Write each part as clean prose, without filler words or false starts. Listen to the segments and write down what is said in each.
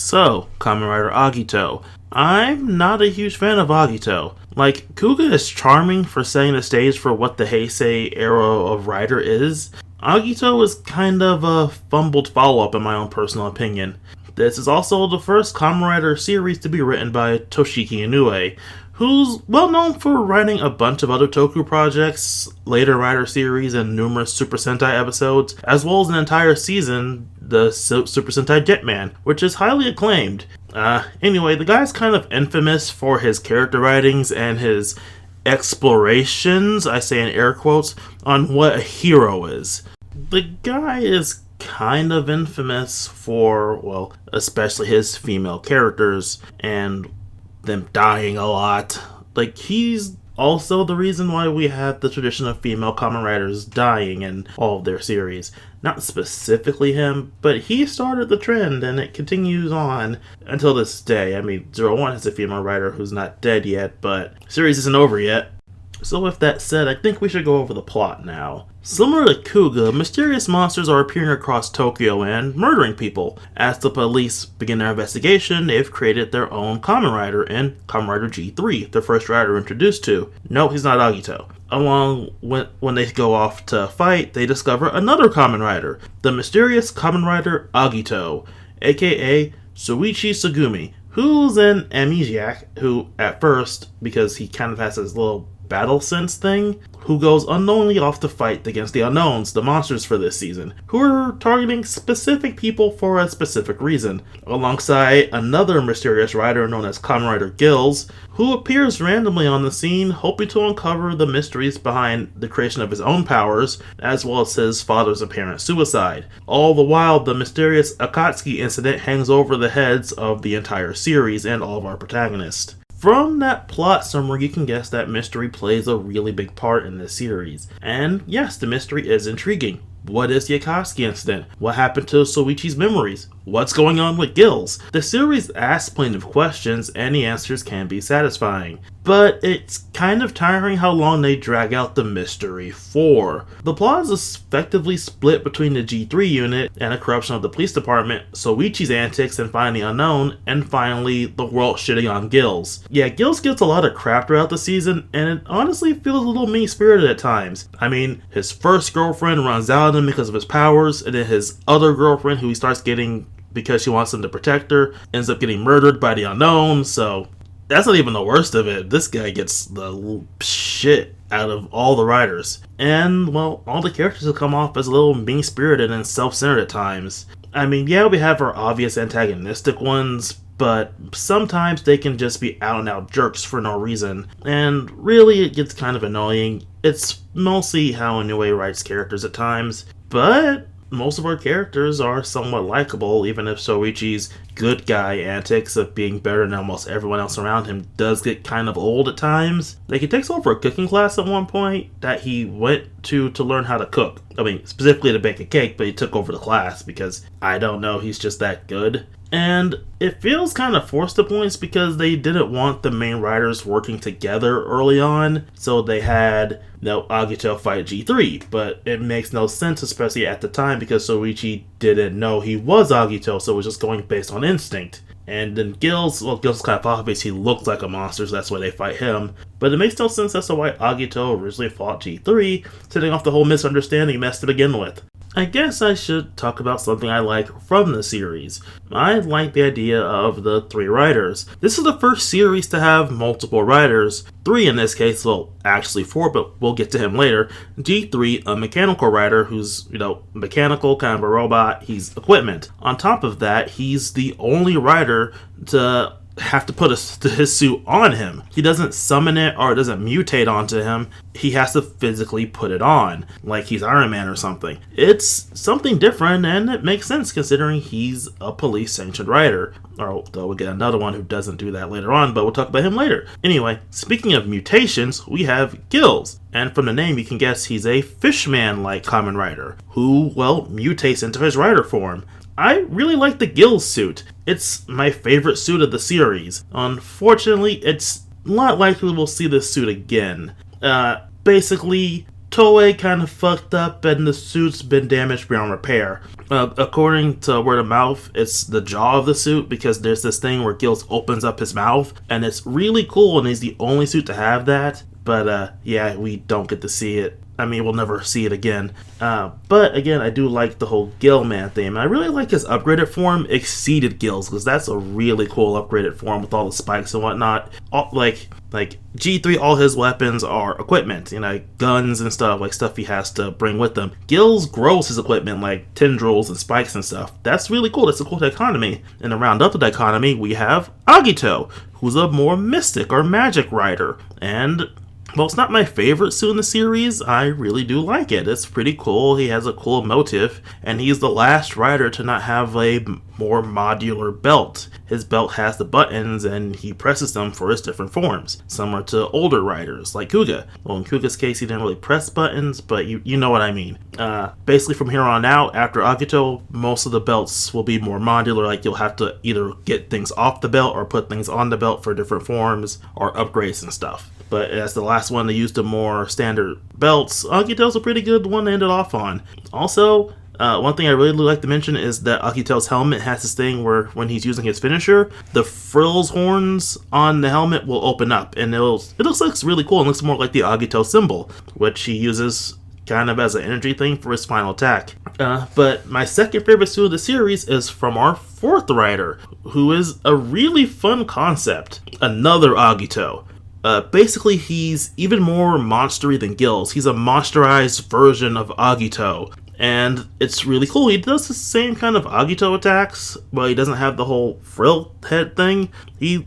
So, Kamen Rider Agito. I'm not a huge fan of Agito. Like, Kuuga is charming for setting the stage for what the Heisei era of Rider is. Agito is kind of a fumbled follow-up in my own personal opinion. This is also the first Kamen Rider series to be written by Toshiki Inoue, who's well known for writing a bunch of other Toku projects, later Rider series, and numerous Super Sentai episodes, as well as an entire season, the Super Sentai Jetman, which is highly acclaimed. Anyway, the guy's kind of infamous for his character writings and his explorations, I say in air quotes, on what a hero is. The guy is kind of infamous for, well, especially his female characters and them dying a lot. Like, he's also the reason why we have the tradition of female Kamen Riders dying in all of their series. Not specifically him, but he started the trend and it continues on until this day. I mean, 01 has a female writer who's not dead yet, but the series isn't over yet. So with that said, I think we should go over the plot now. Similar to Kuuga, mysterious monsters are appearing across Tokyo and murdering people. As the police begin their investigation, they've created their own Kamen Rider in Kamen Rider G3, the first rider introduced to. No, he's not Agito. When they go off to fight, they discover another Kamen Rider, the mysterious Kamen Rider Agito, aka Soichi Sugumi, who's an amnesiac who, at first, because he kind of has his little battle sense thing, who goes unknowingly off to fight against the unknowns, the monsters for this season, who are targeting specific people for a specific reason, alongside another mysterious rider known as Kamen Rider Gills, who appears randomly on the scene, hoping to uncover the mysteries behind the creation of his own powers, as well as his father's apparent suicide. All the while, the mysterious Akatsuki incident hangs over the heads of the entire series and all of our protagonists. From that plot summary, you can guess that mystery plays a really big part in this series. And yes, the mystery is intriguing. What is the Akatsuki incident? What happened to Soichi's memories? What's going on with Gills? The series asks plenty of questions, and the answers can be satisfying. But it's kind of tiring how long they drag out the mystery for. The plot is effectively split between the G3 unit and a corruption of the police department, Soichi's antics and finding the unknown, and finally, the world shitting on Gills. Yeah, Gills gets a lot of crap throughout the season, and it honestly feels a little mean-spirited at times. I mean, his first girlfriend runs out on him because of his powers, and then his other girlfriend, who he starts getting because she wants him to protect her, ends up getting murdered by the unknown, so that's not even the worst of it. This guy gets the shit out of all the writers. And, well, all the characters will come off as a little mean-spirited and self-centered at times. I mean, yeah, we have our obvious antagonistic ones, but sometimes they can just be out-and-out jerks for no reason. And really, it gets kind of annoying. It's mostly how Inoue writes characters at times, but most of our characters are somewhat likable, even if Soichi's good guy antics of being better than almost everyone else around him does get kind of old at times. Like, he takes over a cooking class at one point that he went to learn how to cook. I mean, specifically to bake a cake, but he took over the class because, I don't know, he's just that good. And it feels kind of forced at points because they didn't want the main writers working together early on, so they had Agito fight G3, but it makes no sense, especially at the time, because Soichi didn't know he was Agito, so it was just going based on instinct. And then Gills is kind of obvious, he looks like a monster, so that's why they fight him. But it makes no sense as to why Agito originally fought G3, setting off the whole misunderstanding mess to begin with. I guess I should talk about something I like from the series. I like the idea of the 3 writers. This is the first series to have multiple writers. 3 in this case, well, actually 4, but we'll get to him later. G3, a mechanical writer who's, mechanical, kind of a robot, he's equipment. On top of that, he's the only writer to have to put his suit on him. He doesn't summon it or it doesn't mutate onto him. He has to physically put it on, like he's Iron Man or something. It's something different, and it makes sense considering he's a police-sanctioned writer. Or, though we'll get another one who doesn't do that later on, but we'll talk about him later. Anyway, speaking of mutations, we have Gills. And from the name, you can guess he's a fishman-like Kamen Rider, who, well, mutates into his rider form. I really like the Gills suit. It's my favorite suit of the series. Unfortunately, it's not likely we'll see this suit again. Basically, Toei kind of fucked up and the suit's been damaged beyond repair. According to word of mouth, it's the jaw of the suit because there's this thing where Gills opens up his mouth, and it's really cool, and he's the only suit to have that. But yeah, we don't get to see it. I mean, we'll never see it again. But again, I do like the whole Gill Man theme. I really like his upgraded form exceeded Gill's, because that's a really cool upgraded form with all the spikes and whatnot. Like G3, all his weapons are equipment, guns and stuff, like stuff he has to bring with him. Gills grows his equipment like tendrils and spikes and stuff. That's really cool. That's a cool dichotomy. And to round up the dichotomy, we have Agito, who's a more mystic or magic rider. And well, it's not my favorite suit in the series. I really do like it. It's pretty cool. He has a cool motif, and he's the last rider to not have a more modular belt. His belt has the buttons, and he presses them for his different forms, similar to older riders like Kuuga. Well, in Kuuga's case, he didn't really press buttons, but you know what I mean. Basically, from here on out, after Agito, most of the belts will be more modular, like you'll have to either get things off the belt or put things on the belt for different forms or upgrades and stuff. But as the last one to use the more standard belts, Agito's a pretty good one to end it off on. Also, one thing I really like to mention is that Agito's helmet has this thing where when he's using his finisher, the frills horns on the helmet will open up, and it looks really cool and looks more like the Agito symbol, which he uses kind of as an energy thing for his final attack. But my second favorite suit of the series is from our fourth rider, who is a really fun concept. Another Agito. Basically, he's even more monstery than Gills. He's a monsterized version of Agito, and it's really cool. He does the same kind of Agito attacks, but he doesn't have the whole frill head thing. He's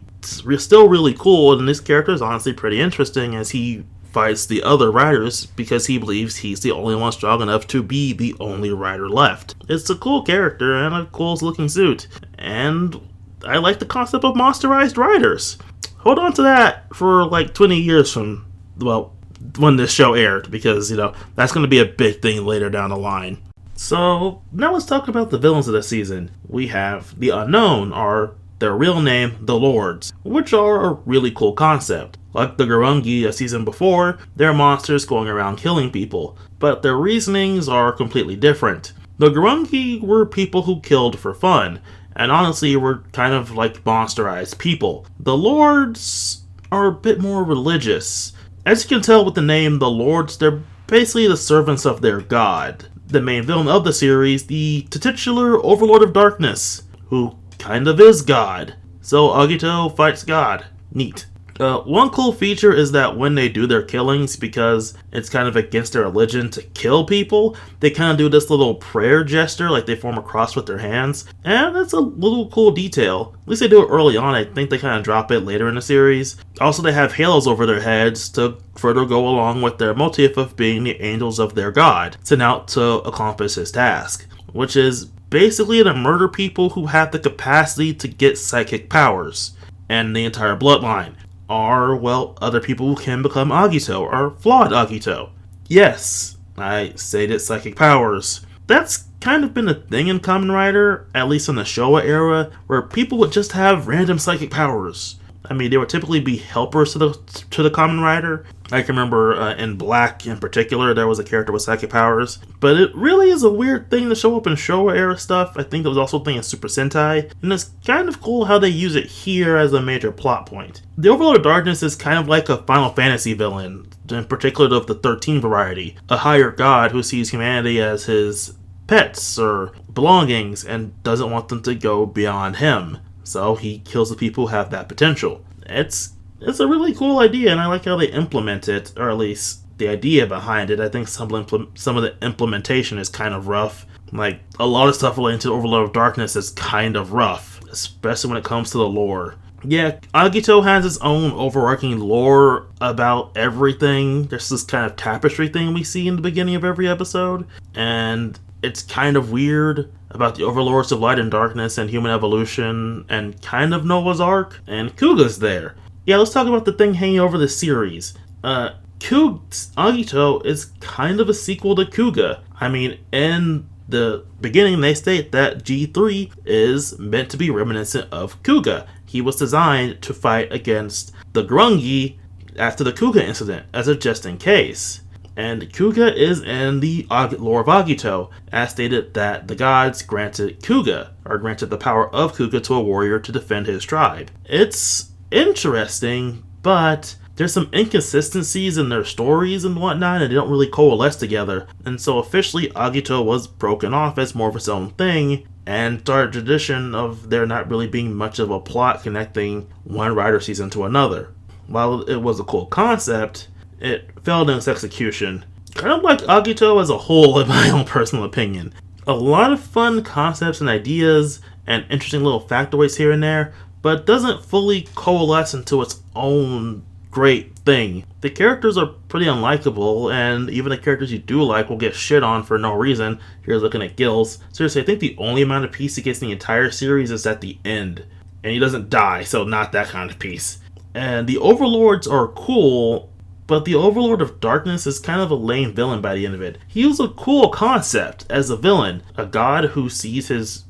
still really cool, and this character is honestly pretty interesting as he fights the other riders because he believes he's the only one strong enough to be the only rider left. It's a cool character and a cool looking suit, and I like the concept of monsterized riders. Hold on to that for like 20 years from, well, when this show aired, because, that's going to be a big thing later down the line. So, now let's talk about the villains of the season. We have the Unknown, or their real name, the Lords, which are a really cool concept. Like the Gurungi a season before, they're monsters going around killing people, but their reasonings are completely different. The Gurungi were people who killed for fun, and honestly were kind of like monsterized people. The Lords are a bit more religious. As you can tell with the name, the Lords, they're basically the servants of their god. The main villain of the series, the titular Overlord of Darkness, who kind of is God. So Agito fights God. Neat. One cool feature is that when they do their killings, because it's kind of against their religion to kill people, they kind of do this little prayer gesture, like they form a cross with their hands, and that's a little cool detail. At least they do it early on. I think they kind of drop it later in the series. Also, they have halos over their heads to further go along with their motif of being the angels of their god, sent out to accomplish his task, which is basically to murder people who have the capacity to get psychic powers, and the entire bloodline. Or, well, other people who can become Agito, or flawed Agito. Yes, I stated psychic powers. That's kind of been a thing in Kamen Rider, at least in the Showa era, where people would just have random psychic powers. I mean, they would typically be helpers to the Kamen Rider. I can remember in Black in particular, there was a character with psychic powers. But it really is a weird thing to show up in Showa era stuff. I think there was also a thing in Super Sentai. And it's kind of cool how they use it here as a major plot point. The Overlord of Darkness is kind of like a Final Fantasy villain, in particular of the 13 variety. A higher god who sees humanity as his pets or belongings and doesn't want them to go beyond him. So he kills the people who have that potential. It's a really cool idea, and I like how they implement it, or at least the idea behind it. I think some of the implementation is kind of rough. Like, a lot of stuff related to Overlord of Darkness is kind of rough, especially when it comes to the lore. Yeah, Agito has its own overarching lore about everything. There's this kind of tapestry thing we see in the beginning of every episode, and it's kind of weird about the Overlords of Light and Darkness and human evolution and kind of Noah's Ark, and Kuuga's there. Yeah, let's talk about the thing hanging over the series. Agito is kind of a sequel to Kuuga. I mean, in the beginning they state that G3 is meant to be reminiscent of Kuuga. He was designed to fight against the Gurungi after the Kuuga incident, as a just in case. And Kuuga is in the lore of Agito, as stated that the gods granted the power of Kuuga to a warrior to defend his tribe. It's interesting, but there's some inconsistencies in their stories and whatnot, and they don't really coalesce together. And so officially, Agito was broken off as more of its own thing, and started a tradition of there not really being much of a plot connecting one Rider season to another. While it was a cool concept, it failed in its execution. Kind of like Agito as a whole, in my own personal opinion. A lot of fun concepts and ideas, and interesting little factoids here and there, but doesn't fully coalesce into its own great thing. The characters are pretty unlikable, and even the characters you do like will get shit on for no reason. Here's looking at Gills. Seriously, I think the only amount of peace he gets in the entire series is at the end. And he doesn't die, so not that kind of peace. And the Overlords are cool, but the Overlord of Darkness is kind of a lame villain by the end of it. He was a cool concept as a villain, a god who sees his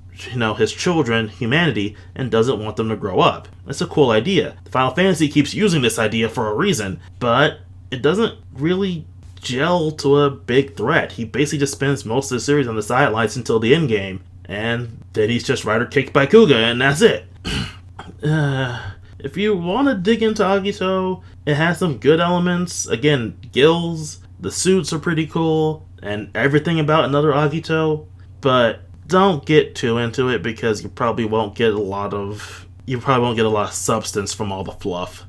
children, humanity, and doesn't want them to grow up. That's a cool idea. Final Fantasy keeps using this idea for a reason, but it doesn't really gel to a big threat. He basically just spends most of the series on the sidelines until the end game, and then he's just rider kicked by Kuuga, and that's it. If you want to dig into Agito, it has some good elements. Again, Gills, the suits are pretty cool, and everything about another Agito, but don't get too into it because you probably won't get a lot of substance from all the fluff.